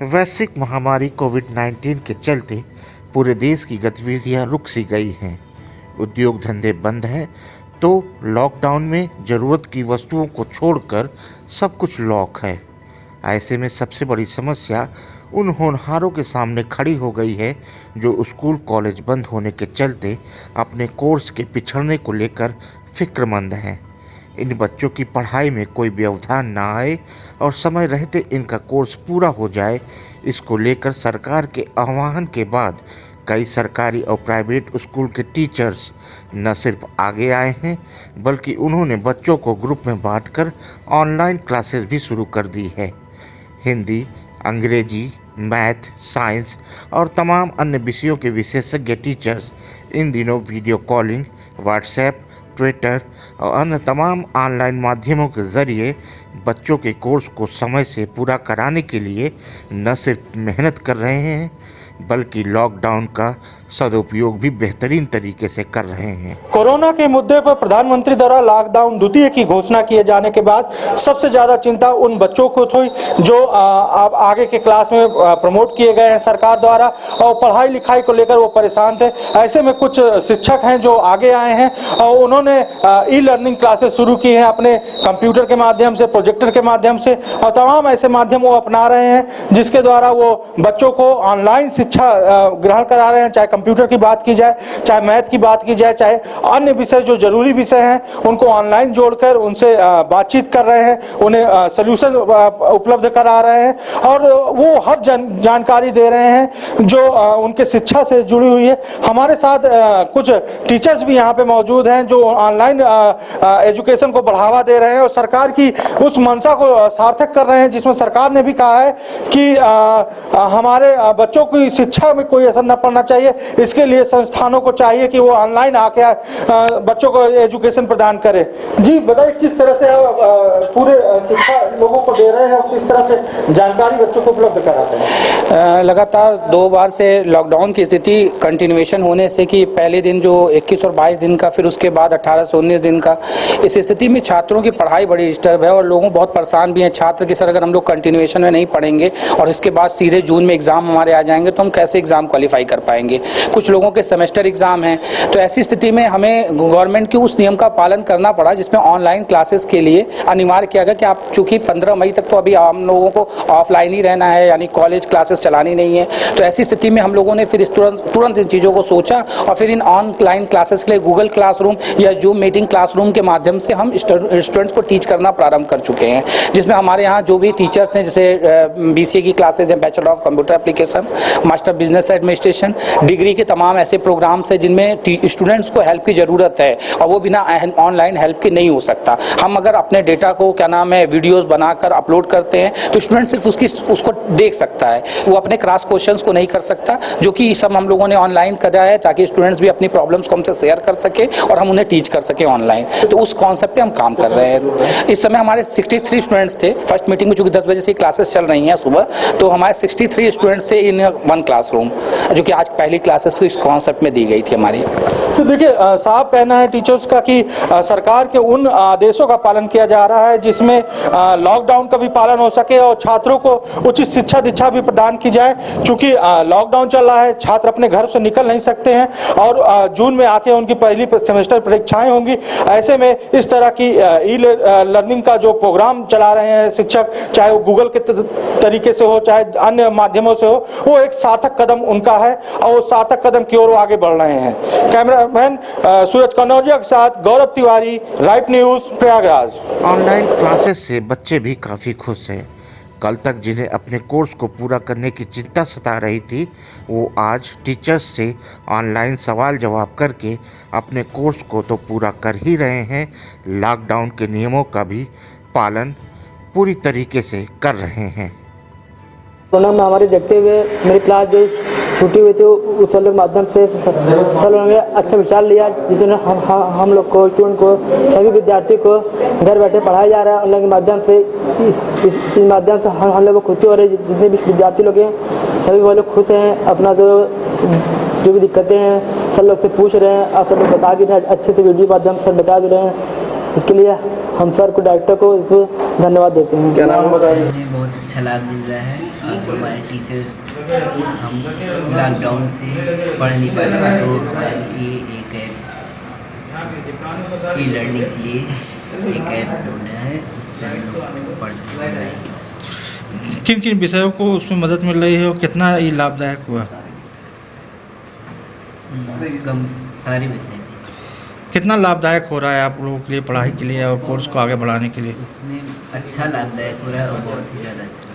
वैश्विक महामारी कोविड-19 के चलते पूरे देश की गतिविधियां रुक सी गई हैं। उद्योग धंधे बंद हैं, तो लॉकडाउन में ज़रूरत की वस्तुओं को छोड़कर सब कुछ लॉक है। ऐसे में सबसे बड़ी समस्या उन होनहारों के सामने खड़ी हो गई है जो स्कूल कॉलेज बंद होने के चलते अपने कोर्स के पिछड़ने को लेकर फिक्रमंद हैं। इन बच्चों की पढ़ाई में कोई व्यवधान ना आए और समय रहते इनका कोर्स पूरा हो जाए, इसको लेकर सरकार के आह्वान के बाद कई सरकारी और प्राइवेट स्कूल के टीचर्स न सिर्फ आगे आए हैं, बल्कि उन्होंने बच्चों को ग्रुप में बांटकर ऑनलाइन क्लासेस भी शुरू कर दी है। हिंदी, अंग्रेजी, मैथ, साइंस और तमाम अन्य विषयों के विशेषज्ञ टीचर्स इन दिनों वीडियो कॉलिंग, व्हाट्सएप, ट्विटर और अन्य तमाम ऑनलाइन माध्यमों के ज़रिए बच्चों के कोर्स को समय से पूरा कराने के लिए न सिर्फ मेहनत कर रहे हैं, बल्कि लॉकडाउन का सदुपयोग भी बेहतरीन तरीके से कर रहे हैं। कोरोना के मुद्दे पर प्रधानमंत्री द्वारा लॉकडाउन द्वितीय की घोषणा किए जाने के बाद सबसे ज़्यादा चिंता उन बच्चों को थी जो अब आगे के क्लास में प्रमोट किए गए हैं सरकार द्वारा और पढ़ाई लिखाई को लेकर वो परेशान थे। ऐसे में कुछ शिक्षक हैं जो आगे आए हैं और उन्होंने ई लर्निंग क्लासेस शुरू की हैं अपने कंप्यूटर के माध्यम से, प्रोजेक्टर के माध्यम से और तमाम ऐसे माध्यम वो अपना रहे हैं जिसके द्वारा वो बच्चों को ऑनलाइन शिक्षा ग्रहण करा रहे हैं। चाहे कंप्यूटर की बात की जाए, चाहे मैथ की बात की जाए, चाहे अन्य विषय जो जरूरी विषय हैं उनको ऑनलाइन जोड़कर उनसे बातचीत कर रहे हैं, उन्हें सलूशन उपलब्ध करा रहे हैं और वो हर जानकारी दे रहे हैं जो उनके शिक्षा से जुड़ी हुई है। हमारे साथ कुछ टीचर्स भी यहाँ पे मौजूद हैं जो ऑनलाइन एजुकेशन को बढ़ावा दे रहे हैं और सरकार की उस मंशा को सार्थक कर रहे हैं जिसमें सरकार ने भी कहा है कि हमारे बच्चों की शिक्षा में कोई असर न पड़ना चाहिए। इसके लिए संस्थानों को चाहिए कि वो ऑनलाइन आके बच्चों को एजुकेशन प्रदान करें। जी बताइए, किस तरह से पूरे शिक्षा लोगों को दे रहे हैं और किस तरह से जानकारी बच्चों को उपलब्ध कराते हैं? लगातार 2 बार से लॉकडाउन की स्थिति कंटिन्यूएशन होने से कि पहले दिन जो 21 और 22 दिन का, फिर उसके बाद 18 से 19 दिन का, इस स्थिति में छात्रों की पढ़ाई बड़ी डिस्टर्ब है और लोगों बहुत परेशान भी हैं छात्र कि सर अगर हम लोग कंटिन्यूएशन में नहीं पढ़ेंगे और इसके बाद सीधे जून में एग्जाम हमारे आ जाएंगे तो हम कैसे एग्जाम क्वालिफाई कर पाएंगे। कुछ लोगों के सेमेस्टर एग्जाम हैं, तो ऐसी स्थिति में हमें गवर्नमेंट के उस नियम का पालन करना पड़ा जिसमें ऑनलाइन क्लासेस के लिए अनिवार्य किया गया कि आप चूंकि 15 मई तक तो अभी हम लोगों को ऑफलाइन ही रहना है, यानी कॉलेज क्लासेस चलानी नहीं है। तो ऐसी स्थिति में हम लोगों ने फिर तुरंत इन चीज़ों को सोचा और फिर इन ऑनलाइन क्लासेस के लिए गूगल क्लासरूम या जूम मीटिंग क्लासरूम के माध्यम से हम स्टूडेंट्स को टीच करना प्रारंभ कर चुके हैं, जिसमें हमारे यहाँ जो भी टीचर्स हैं जैसे BCA की क्लासेज हैं, bachelor of computer application, master business administration, degree के तमाम ऐसे प्रोग्राम्स हैं जिनमें स्टूडेंट्स को हेल्प की ज़रूरत है और वो बिना ऑनलाइन हेल्प के नहीं हो सकता। हम अगर अपने डेटा को वीडियोस बनाकर अपलोड करते हैं तो स्टूडेंट सिर्फ उसको देख सकता है, वो अपने क्रॉस क्वेश्चंस को नहीं कर सकता, जो कि सब हम लोगों ने ऑनलाइन करा है ताकि स्टूडेंट्स भी अपनी प्रॉब्लम्स को हमसे शेयर कर सके और हम उन्हें टीच कर सके ऑनलाइन। तो उस कॉन्सेप्ट पे हम काम कर रहे हैं। इस समय हमारे 63 स्टूडेंट्स थे फर्स्ट मीटिंग में, चूँकि 10 बजे से क्लासेस चल रही हैं सुबह, तो हमारे 63 स्टूडेंट्स थे इन 1 क्लासरूम, जो कि आज पहली क्लासेस इस कॉन्सेप्ट में दी गई थी हमारी। तो देखिए, साफ कहना है टीचर्स का कि सरकार के उन आदेशों का पालन किया जा रहा है जिसमें लॉकडाउन का भी पालन हो सके और छात्रों को उचित शिक्षा दीक्षा भी प्रदान की जाए। चूंकि लॉकडाउन चल रहा है, छात्र अपने घर से निकल नहीं सकते हैं और जून में आके उनकी पहली सेमेस्टर परीक्षाएं होंगी। ऐसे में इस तरह की ई लर्निंग का जो प्रोग्राम चला रहे हैं शिक्षक, चाहे वो गूगल के तरीके से हो चाहे अन्य माध्यमों से हो, वो एक सार्थक कदम उनका है और वो सार्थक कदम की ओर आगे बढ़ रहे हैं। कैमरामैन सूरज कनौजिया के साथ Gaurav Tiwari, right news, Prayagraj. Online classes से बच्चे भी काफ़ी खुश हैं। कल तक जिन्हें अपने कोर्स को पूरा करने की चिंता सता रही थी, वो आज टीचर्स से ऑनलाइन सवाल जवाब करके अपने कोर्स को तो पूरा कर ही रहे हैं, लॉकडाउन के नियमों का भी पालन पूरी तरीके से कर रहे हैं। कोरोना महामारी देखते हुए मेरी क्लास जो छुट्टी हुई थी उस सब लोग माध्यम से सब लोगों ने अच्छा विचार लिया, जिसमें हम लोग को, स्टूडेंट को, सभी विद्यार्थी को घर बैठे पढ़ाया जा रहा है ऑनलाइन के माध्यम से। इस माध्यम से हम लोग को खुशी हो रही है। जितने भी विद्यार्थी लोग हैं सभी वो लोग खुश हैं, अपना जो भी दिक्कतें हैं सब लोग से पूछ रहे हैं और सब लोग बता भी रहे हैं, अच्छे से वीडियो माध्यम से बता भी रहे हैं। इसके लिए हम सर को, डायरेक्टर को धन्यवाद देते हैं। क्या नाम बताइए? हमें बहुत अच्छा लाभ मिल रहा है और हमारे टीचर हम लॉकडाउन से पढ़ नहीं पा रहे थे, तो हमारे लिए एक ऐप ई लर्निंग के लिए एक ऐप ढूंढा है, उस पर हम लोग पढ़ रहे हैं। किन किन विषयों को उसमें मदद मिल रही है और कितना ये लाभदायक हुआ? कम सारे विषय में कितना लाभदायक हो रहा है आप लोगों के लिए, पढ़ाई के लिए और कोर्स को आगे बढ़ाने के लिए? उसमें अच्छा लाभदायक हो रहा है और बहुत ही ज़्यादा अच्छा।